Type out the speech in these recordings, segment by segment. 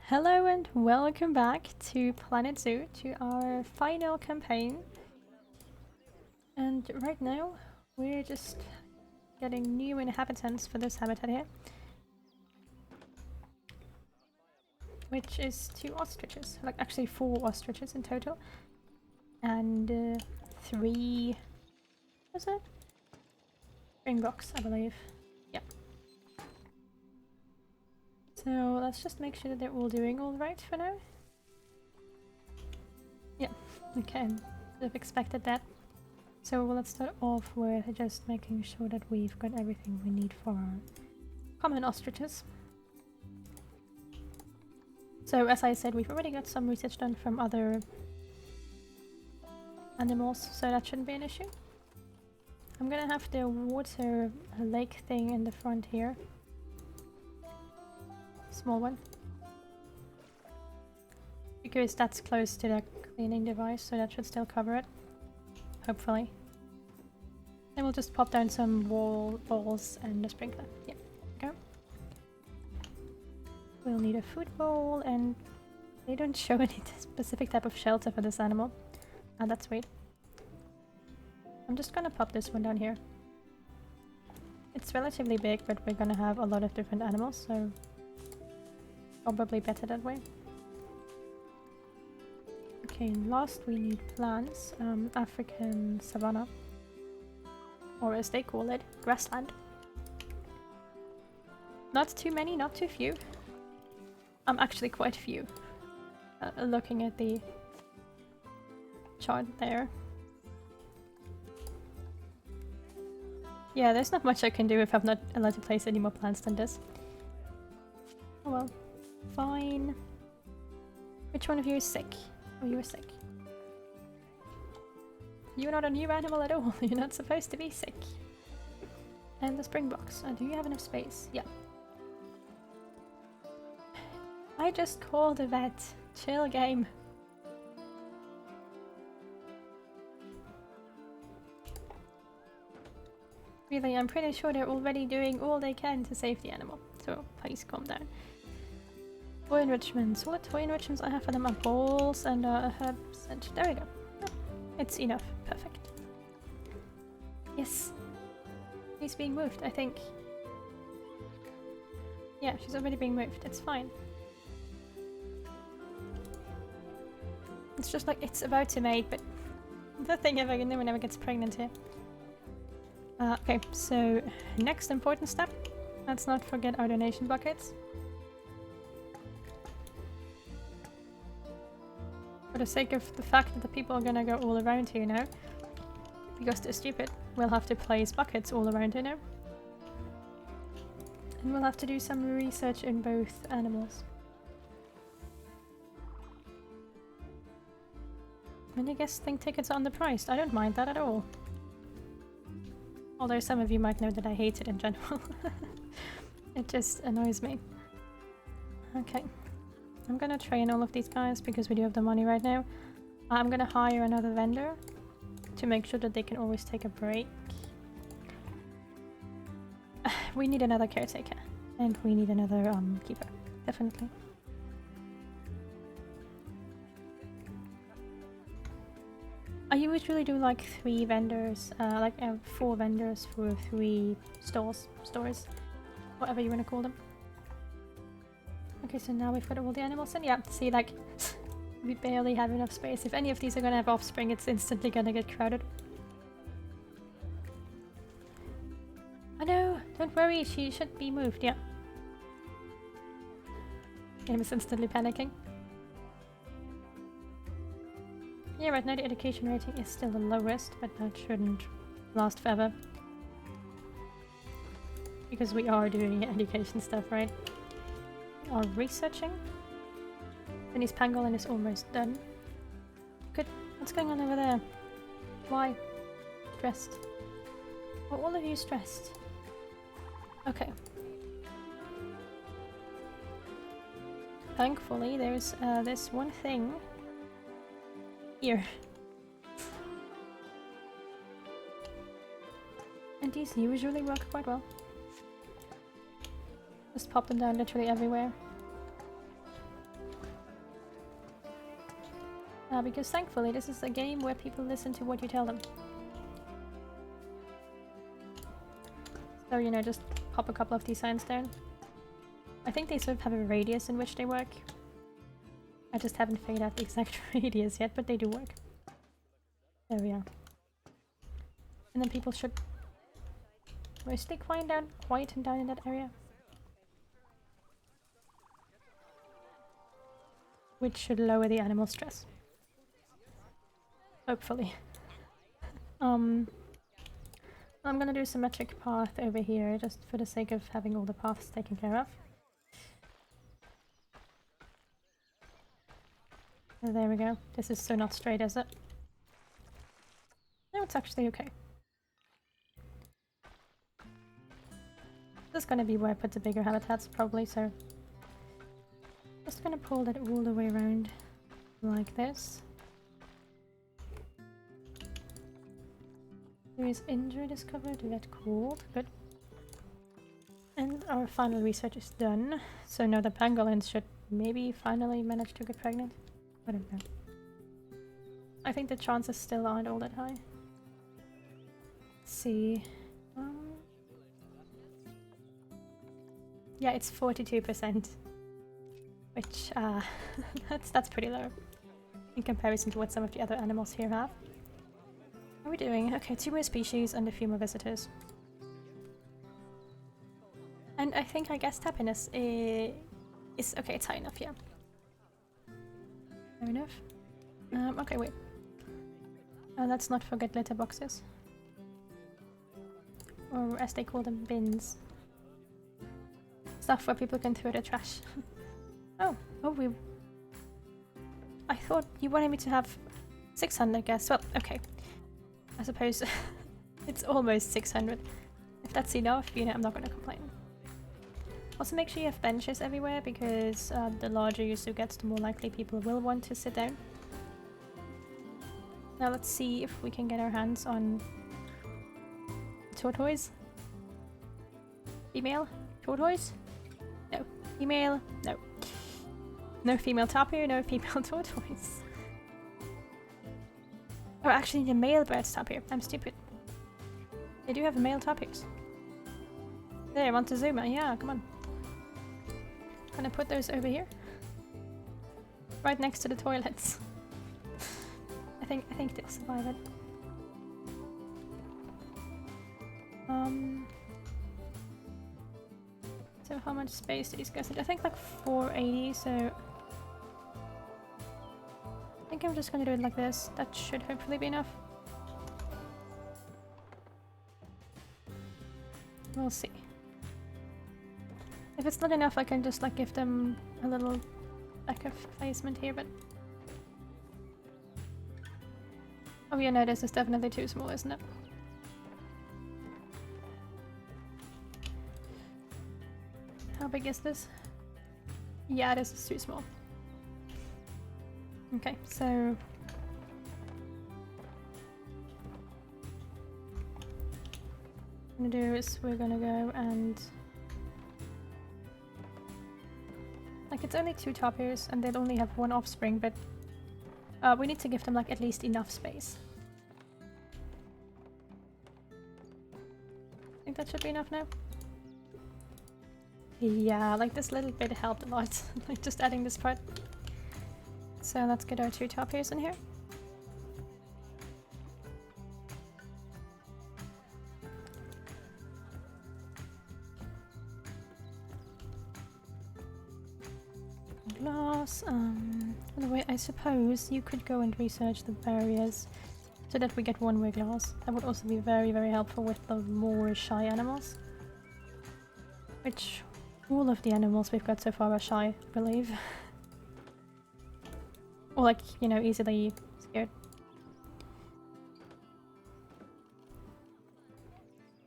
Hello and welcome back to Planet Zoo, to our final campaign. And right now, we're just getting new inhabitants for this habitat here. Which is 2 ostriches, like actually 4 ostriches in total. And 3... was it? Springboks, I believe. Yep. So let's just make sure that they're all doing alright for now. Yeah, okay, should have expected that. So let's start off with just making sure that we've got everything we need for our common ostriches. So as I said, we've already got some research done from other animals, so that shouldn't be an issue. I'm gonna have the water lake thing in the front here. Small one. Because that's close to the cleaning device, so that should still cover it. Hopefully. Then we'll just pop down some balls and a sprinkler. Yeah, go. We'll need a food bowl, and they don't show any specific type of shelter for this animal. Ah, that's weird. I'm just gonna pop this one down here. It's relatively big, but we're gonna have a lot of different animals, so probably better that way. Okay, and last we need plants. African savanna. Or as they call it, grassland. Not too many, not too few. Actually quite few. Looking at the chart there. Yeah, there's not much I can do if I'm not allowed to place any more plants than this. Oh well. Fine. Which one of you is sick? Oh, you're sick. You're not a new animal at all. You're not supposed to be sick. And the springboks. Do you have enough space? Yeah. I just called the vet. Chill game. Really, I'm pretty sure they're already doing all they can to save the animal. So please calm down. Toy enrichments. All the toy enrichments I have for them are balls and herbs, and there we go. Oh, it's enough. Perfect. Yes. He's being moved, I think. Yeah, she's already being moved. It's fine. It's just like it's about to mate, but nothing ever, no one ever gets pregnant here. Okay, so next important step. Let's not forget our donation buckets. For the sake of the fact that the people are gonna go all around here now, because they're stupid, we'll have to place buckets all around here now. And we'll have to do some research in both animals. And I guess think tickets are underpriced. I don't mind that at all. Although some of you might know that I hate it in general. It just annoys me. Okay. I'm gonna train all of these guys because we do have the money right now. I'm gonna hire another vendor to make sure that they can always take a break. We need another caretaker. And we need another keeper. Definitely. I usually do like 3 vendors, 4 vendors for 3 stores, whatever you want to call them. Okay, so now we've got all the animals in. Yeah, see, like, we barely have enough space. If any of these are gonna have offspring, it's instantly gonna get crowded. Oh no, don't worry, she should be moved, yeah. Game is instantly panicking. Yeah, right now the education rating is still the lowest, but that shouldn't last forever. Because we are doing education stuff, right? We are researching. Denny's pangolin is almost done. Good. What's going on over there? Why? Stressed. Are all of you stressed? Okay. Thankfully, there's this one thing here. And these usually work quite well. Just pop them down literally everywhere. Because thankfully this is a game where people listen to what you tell them. So, you know, just pop a couple of these signs down. I think they sort of have a radius in which they work. I just haven't figured out the exact radius yet, but they do work. There we are. And then people should mostly quieten down in that area. Which should lower the animal stress. Hopefully. I'm gonna do a symmetric path over here, just for the sake of having all the paths taken care of. So there we go. This is so not straight, is it? No, it's actually okay. This is gonna be where I put the bigger habitats, probably, so... Just gonna pull that all the way around, like this. There is injury discovered, vet called, good. And our final research is done, so now the pangolins should maybe finally manage to get pregnant. I don't know. I think the chances still aren't all that high. Let's see. Yeah, it's 42%. Which, that's pretty low. In comparison to what some of the other animals here have. How are we doing? Okay, 2 more species and a few more visitors. And I guess happiness is okay, it's high enough, yeah. Fair enough. Okay, wait. Let's not forget litter boxes. Or as they call them, bins. Stuff where people can throw their trash. Oh, I thought you wanted me to have 600 guests. Well, okay. I suppose it's almost 600. If that's enough, you know, I'm not gonna complain. Also make sure you have benches everywhere, because the larger your zoo gets, the more likely people will want to sit down. Now let's see if we can get our hands on Tortoise. Female? Tortoise? No. Female? No. No female tapir, no female tortoise. Oh, actually the male bird's tapir. I'm stupid. They do have male tapirs. There, Montezuma, yeah, come on. Gonna put those over here. Right next to the toilets. I think they'll survive it. So how much space do these guys need? I think like 480, so I think I'm just gonna do it like this. That should hopefully be enough. We'll see. If it's not enough, I can just like give them a little lack of placement here, but... Oh yeah, no, this is definitely too small, isn't it? How big is this? Yeah, this is too small. Okay, so... What we're gonna do is we're gonna go and... Like, it's only 2 tapirs and they'll only have 1 offspring, but we need to give them like at least enough space. I think that should be enough now. Yeah, like this little bit helped a lot, like just adding this part. So let's get our 2 tapirs in here. Glass. By the way, I suppose you could go and research the barriers so that we get one-way glass. That would also be very, very helpful with the more shy animals. Which all of the animals we've got so far are shy, I believe. Or like, you know, easily scared.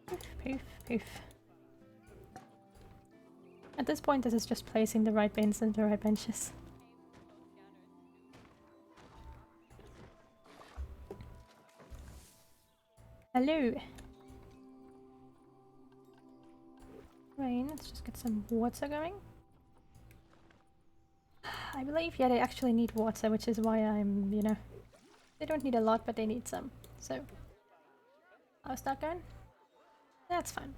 Poof, poof, poof. At this point, this is just placing the right bins and the right benches. Hello! Rain, let's just get some water going. I believe, yeah, they actually need water, which is why I'm, you know... They don't need a lot, but they need some. So... How's that going? That's fine.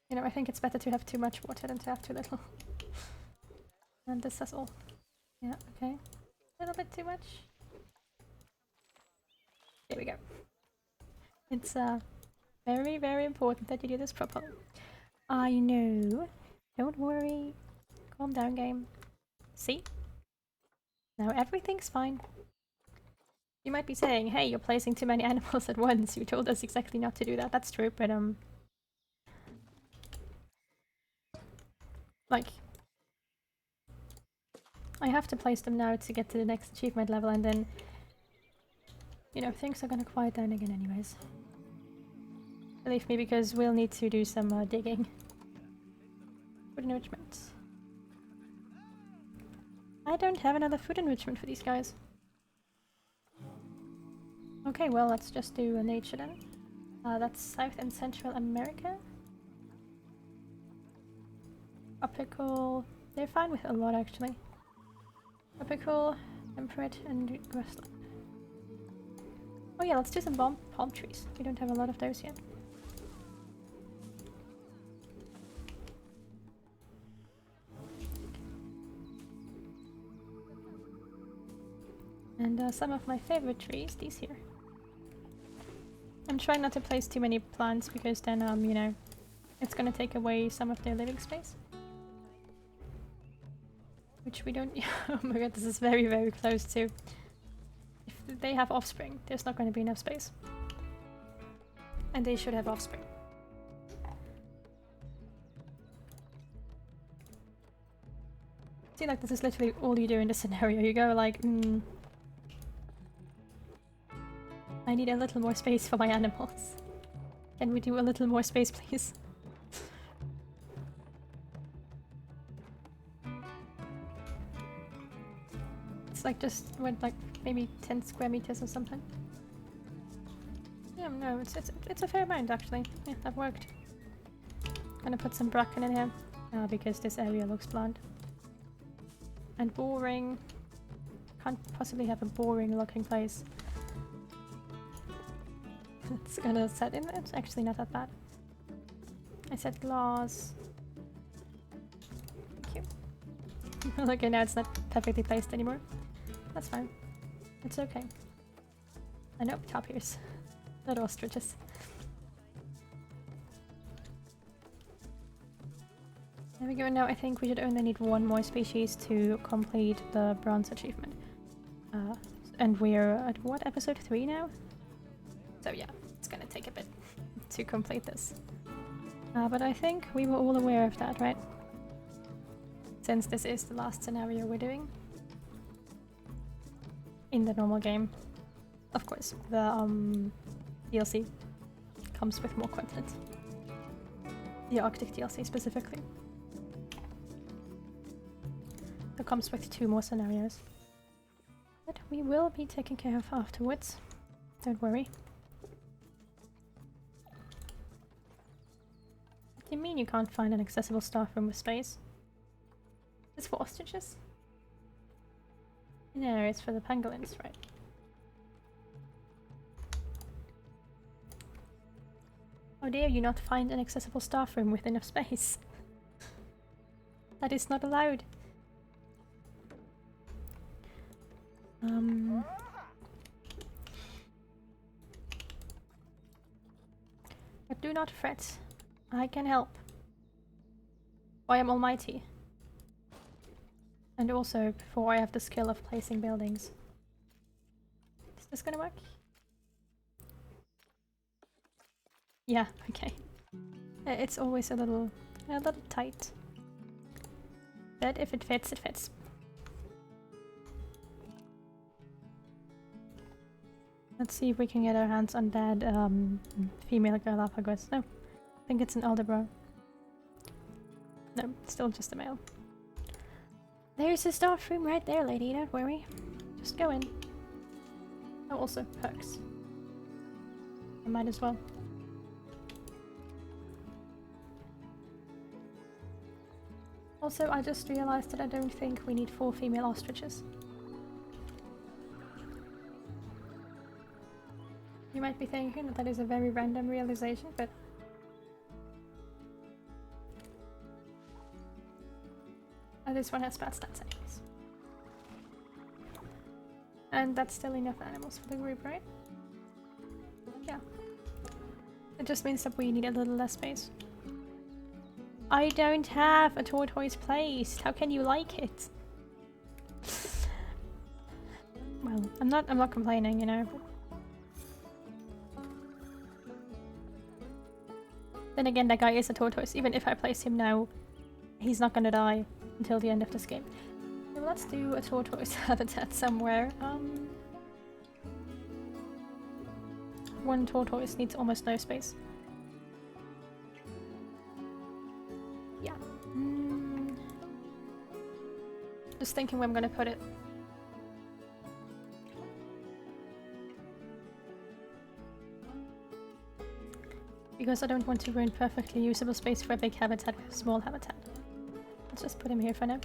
You know, I think it's better to have too much water than to have too little. And this is all. Yeah, okay. A little bit too much. There we go. It's very, very important that you do this properly. I know. Don't worry. Calm down, game. See? Now everything's fine. You might be saying, hey, you're placing too many animals at once. You told us exactly not to do that. That's true, but like... I have to place them now to get to the next achievement level, and then... You know, things are gonna quiet down again anyways. Believe me, because we'll need to do some digging. Food enrichment. I don't have another food enrichment for these guys. Okay, well, let's just do nature then. That's South and Central America. Tropical... They're fine with a lot, actually. Tropical, temperate, and grassland. Oh yeah, let's do some palm trees. We don't have a lot of those yet. And some of my favorite trees, these here. I'm trying not to place too many plants because then, you know, it's gonna take away some of their living space. Which we don't... Oh my god, this is very, very close to... If they have offspring, there's not gonna be enough space. And they should have offspring. See, like, this is literally all you do in this scenario. You go like, I need a little more space for my animals. Can we do a little more space, please? It's like just went like maybe 10 square meters or something. Yeah, no, it's a fair amount actually. Yeah, that worked. Gonna put some bracken in here because this area looks bland. And boring. Can't possibly have a boring looking place. It's gonna set in. It's actually not that bad. I said glass. Thank you. Okay, now it's not perfectly placed anymore. That's fine. It's okay. I know, tapirs. Not ostriches. There we go. Now I think we should only need one more species to complete the bronze achievement. And we're at what, episode 3 now? So yeah, it's gonna take a bit to complete this. But I think we were all aware of that, right? Since this is the last scenario we're doing. In the normal game. Of course, the DLC comes with more content. The Arctic DLC specifically. That comes with 2 more scenarios. But we will be taken care of afterwards. Don't worry. What do you mean you can't find an accessible staff room with space? Is this for ostriches? No, it's for the pangolins, right? How dare you not find an accessible staff room with enough space? That is not allowed. But do not fret. I can help. I am almighty. And also, before I have the skill of placing buildings. Is this gonna work? Yeah, okay. It's always a little tight. But if it fits, it fits. Let's see if we can get our hands on that female Galapagos. No, I think it's an Aldebro. No, still just a male. There's a staff room right there, lady, don't worry. Just go in. Oh, also, perks. I might as well. Also, I just realized that I don't think we need 4 female ostriches. You might be thinking that is a very random realization, but this one has bad stats anyways. And that's still enough animals for the group, right? Yeah. It just means that we need a little less space. I don't have a tortoise placed. How can you like it? Well, I'm not complaining, you know. Then again, that guy is a tortoise. Even if I place him now, he's not gonna die until the end of this game. So let's do a tortoise habitat somewhere. One tortoise needs almost no space. Yeah. Just thinking where I'm gonna put it. Because I don't want to ruin perfectly usable space for a big habitat with a small habitat. Let's just put him here for now.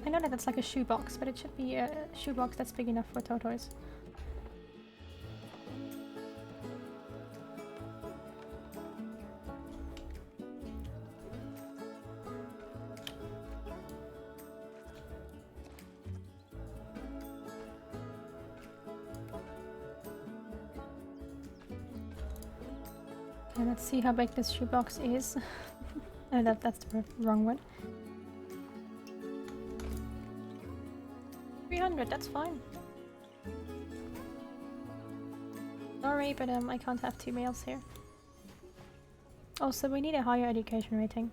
I know that that's like a shoebox, but it should be a shoebox that's big enough for a tortoise. Okay, let's see how big this shoebox is. Oh, that's the wrong one. 300, that's fine. Sorry, but I can't have 2 males here. Also, we need a higher education rating.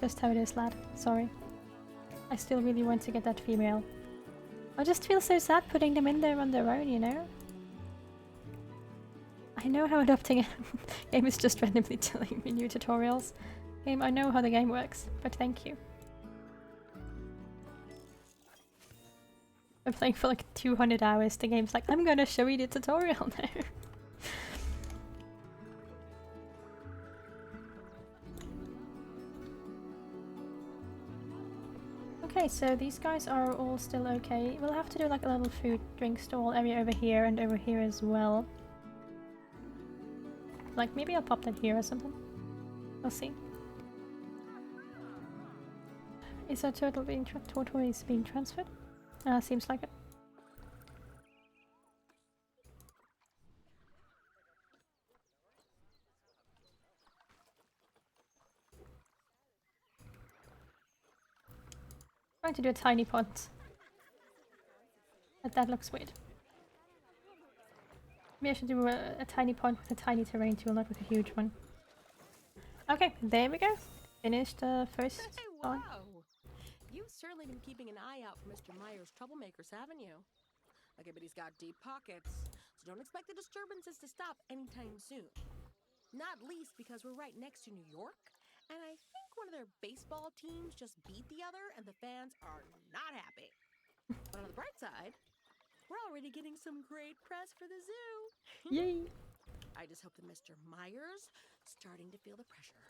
Just how it is, lad. Sorry. I still really want to get that female. I just feel so sad putting them in there on their own, you know? I know how adopting a game is just randomly telling me new tutorials. Game, I know how the game works, but thank you. I'm playing for like 200 hours, the game's like, I'm gonna show you the tutorial now. Okay, so these guys are all still okay. We'll have to do like a little food drink stall area over here and over here as well. Like maybe I'll pop that here or something. We'll see. Is a tortoise being transferred? Seems like it. Trying to do a tiny pond. But that looks weird. Maybe I should do a tiny pond with a tiny terrain tool, not with a huge one. Okay, there we go. Finished the first one. You've certainly been keeping an eye out for Mr. Myers' troublemakers, haven't you? Okay, but he's got deep pockets, so don't expect the disturbances to stop anytime soon. Not least because we're right next to New York, and I think one of their baseball teams just beat the other, and the fans are not happy. But on the bright side, we're already getting some great press for the zoo. Yay! I just hope that Mr. Myers starting to feel the pressure.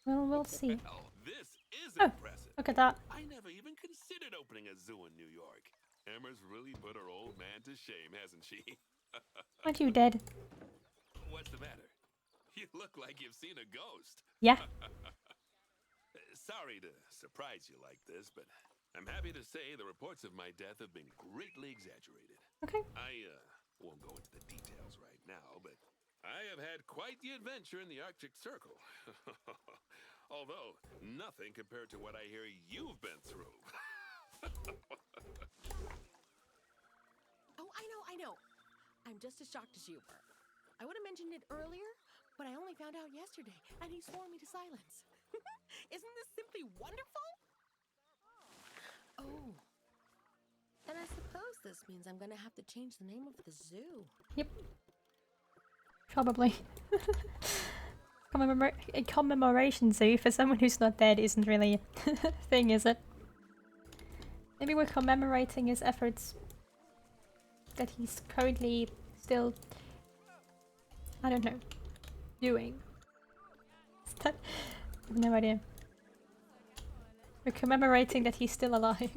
Well, we'll see. Well, this is Oh, impressive. look at that. I never even considered opening a zoo in New York. Emma's really put her old man to shame, hasn't she? Aren't you dead? What's the matter? You look like you've seen a ghost. Yeah. Sorry to surprise you like this, but I'm happy to say the reports of my death have been greatly exaggerated. Okay. I won't go into the details right now, but I have had quite the adventure in the Arctic Circle. Although, nothing compared to what I hear you've been through. Oh, I know. I'm just as shocked as you were. I would have mentioned it earlier, but I only found out yesterday, and he swore me to silence. Isn't this simply wonderful? Oh. And I suppose this means I'm gonna have to change the name of the zoo. Yep. Probably. A commemoration zoo for someone who's not dead isn't really a thing, is it? Maybe we're commemorating his efforts that he's currently still, I don't know, doing. Is that? I have no idea. We're commemorating that he's still alive.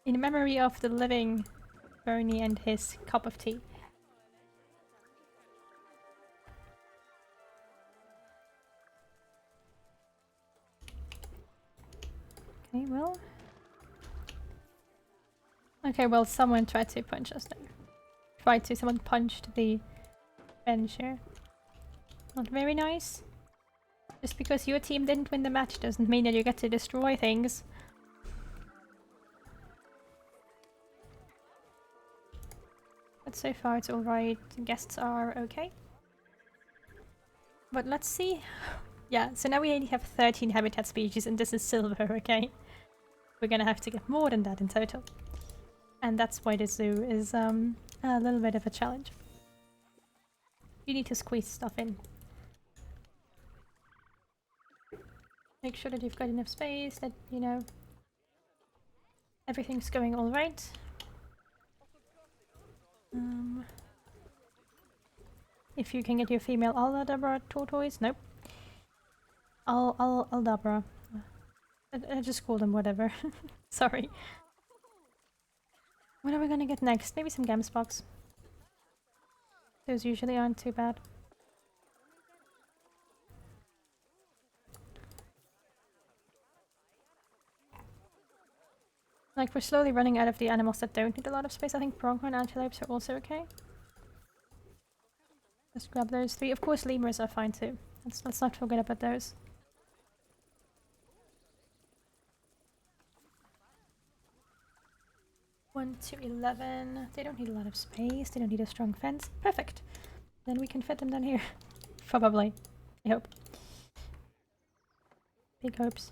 In memory of the living Bernie and his cup of tea. Okay, well... Okay, well, someone tried to punch us there. Someone punched the bench here. Not very nice. Just because your team didn't win the match doesn't mean that you get to destroy things. But so far it's alright. Guests are okay. But let's see. Yeah, so now we only have 13 habitat species and this is silver, okay? We're gonna have to get more than that in total. And that's why the zoo is a little bit of a challenge. You need to squeeze stuff in. Make sure that you've got enough space, that, you know, everything's going alright. If you can get your female Aldabra tortoise, nope. Aldabra. I just call them whatever. Sorry. What are we gonna get next? Maybe some Gamsbox. Those usually aren't too bad. Like, we're slowly running out of the animals that don't need a lot of space. I think pronghorn antelopes are also okay. Let's grab those 3. Of course, lemurs are fine too. Let's not forget about those. One to 11. They don't need a lot of space. They don't need a strong fence. Perfect. Then we can fit them down here. Probably. I hope. Big hopes.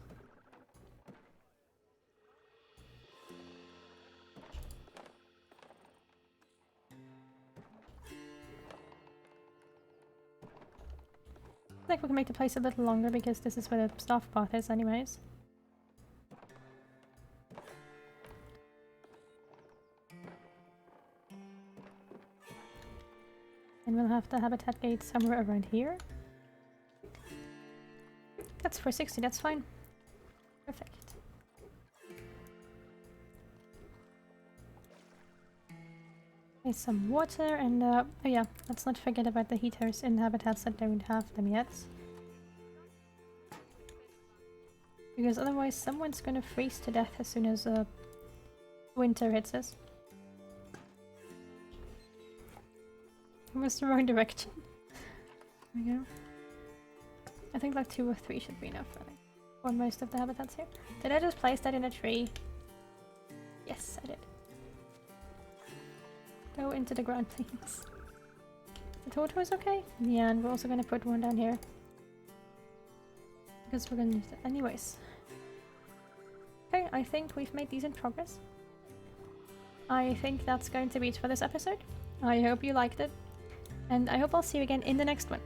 I think we can make the place a little longer because this is where the staff part is anyways. And we'll have the habitat gate somewhere around here. That's 460, that's fine. Perfect. Okay, some water and oh yeah, let's not forget about the heaters in habitats that don't have them yet. Because otherwise someone's gonna freeze to death as soon as winter hits us. Almost the wrong direction. There we go. I think like 2 or 3 should be enough for most of the habitats here. Did I just place that in a tree? Yes, I did. Go into the ground, please. The tortoise okay? Yeah, and we're also gonna put one down here. Because we're gonna use it anyways. Okay, I think we've made decent progress. I think that's going to be it for this episode. I hope you liked it. And I hope I'll see you again in the next one.